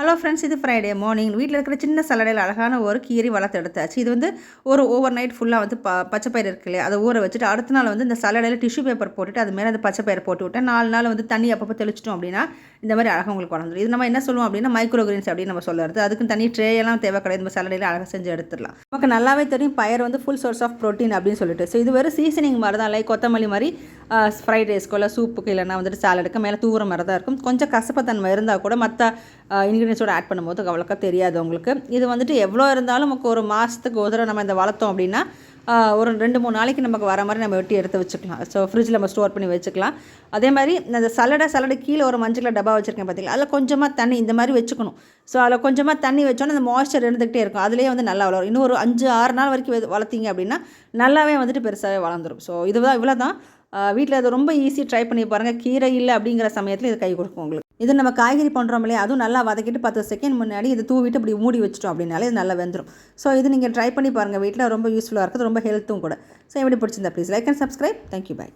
Hello friends, இது Friday morning. வீட்டில் இருக்கிற சின்ன சலடையில் அழகான ஒரு கீரை வளர்த்து எடுத்தாச்சு. இது வந்து ஒரு ஓவர் நைட் ஃபுல்லாக வந்து பச்சை பயிர் இருக்கு இல்லையா, அதை ஊற வச்சுட்டு அடுத்த நாள் வந்து இந்த சலடையில் டிஷ்யூ பேப்பர் போட்டுட்டு அது மேலே அந்த பச்சை பயிர் போட்டு விட்டேன். 4 நாள் வந்து தண்ணி அப்பப்போ தெளிச்சிட்டோம் அப்படின்னா இந்த மாதிரி அழகாக உங்களுக்கு வளர்ந்துடும். இது நம்ம என்ன சொல்லுவோம் அப்படின்னா மைக்ரோ கிரீன்ஸ் அப்படின்னு நம்ம சொல்லுறது. அதுக்கு தனி ட்ரேயெல்லாம் தேவை கிடையாது. இந்த சலடையில் அழகாக செஞ்சு எடுத்துடலாம். நமக்கு நல்லாவே தெரியும் பயிர் வந்து ஃபுல் சோர்ஸ் ஆஃப் ப்ரோட்டீன் அப்படின்னு சொல்லிட்டு. ஸோ இது வெறும் சீசனிங் மாதிரி தான். லைக் கொத்தமல்லி மாதிரி ஃப்ரைட் ரைஸ்க்கோ இல்லை சூப்புக்கு இல்லைனா வந்துட்டு சாலடுக்கு மேலே தூவுற மாதிரி தான் இருக்கும். கொஞ்சம் கசப்பத்தன்மை இருந்தால் கூட மற்ற இன்க்ரீடியன்ஸோட ஆட் பண்ணும்போது அவ்வளோக்கா தெரியாது உங்களுக்கு. இது வந்துட்டு எவ்வளோ இருந்தாலும் நமக்கு ஒரு மாதத்துக்கு ஒரு தடவை நம்ம இந்த வளர்த்தோம் அப்படின்னா ஒரு 2-3 நாளைக்கு நமக்கு வர மாதிரி நம்ம வெட்டி எடுத்து வச்சுக்கலாம். ஸோ ஃப்ரிட்ஜில் நம்ம ஸ்டோர் பண்ணி வச்சுக்கலாம். அதே மாதிரி இந்த சலடை கீழே ஒரு மஞ்சள் டப்பா வச்சுருக்கேன் பார்த்தீங்களா, அதில் கொஞ்சமாக தண்ணி இந்த மாதிரி வச்சுக்கணும். ஸோ அதில் கொஞ்சமாக தண்ணி வச்சோன்னா அந்த மாய்ஸ்சர் இருந்துகிட்டே இருக்கும். அதுலேயே வந்து நல்லா வளரும். இன்னும் ஒரு 5-6 நாள் வரைக்கும் வளர்த்திங்க அப்படின்னா நல்லாவே வந்துட்டு பெருசாகவே வளர்ந்துடும். ஸோ இவ்வளோ தான். வீட்டில் அது ரொம்ப ஈஸி. ட்ரை பண்ணி பாருங்கள். கீரை இல்லை அப்படிங்கிற சமயத்தில் இது கை கொடுக்கும் உங்களுக்கு. இது நம்ம காய்கறி பண்ணுறோம் இல்லையா, அதுவும் நல்லா வதக்கிட்டு 10 செகண்ட் முன்னாடி இது தூவிட்டு இப்படி மூடி வச்சிட்டோம் அப்படின்னாலே இது நல்லா வெந்துடும். ஸோ இது நீங்கள் ட்ரை பண்ணி பாருங்கள். வீட்டில் ரொம்ப யூஸ்ஃபுல்லாக இருக்குது, ரொம்ப ஹெல்த்தும் கூட. ஸோ எப்படி பிடிச்சிருந்தா please like and subscribe. Thank you, bye.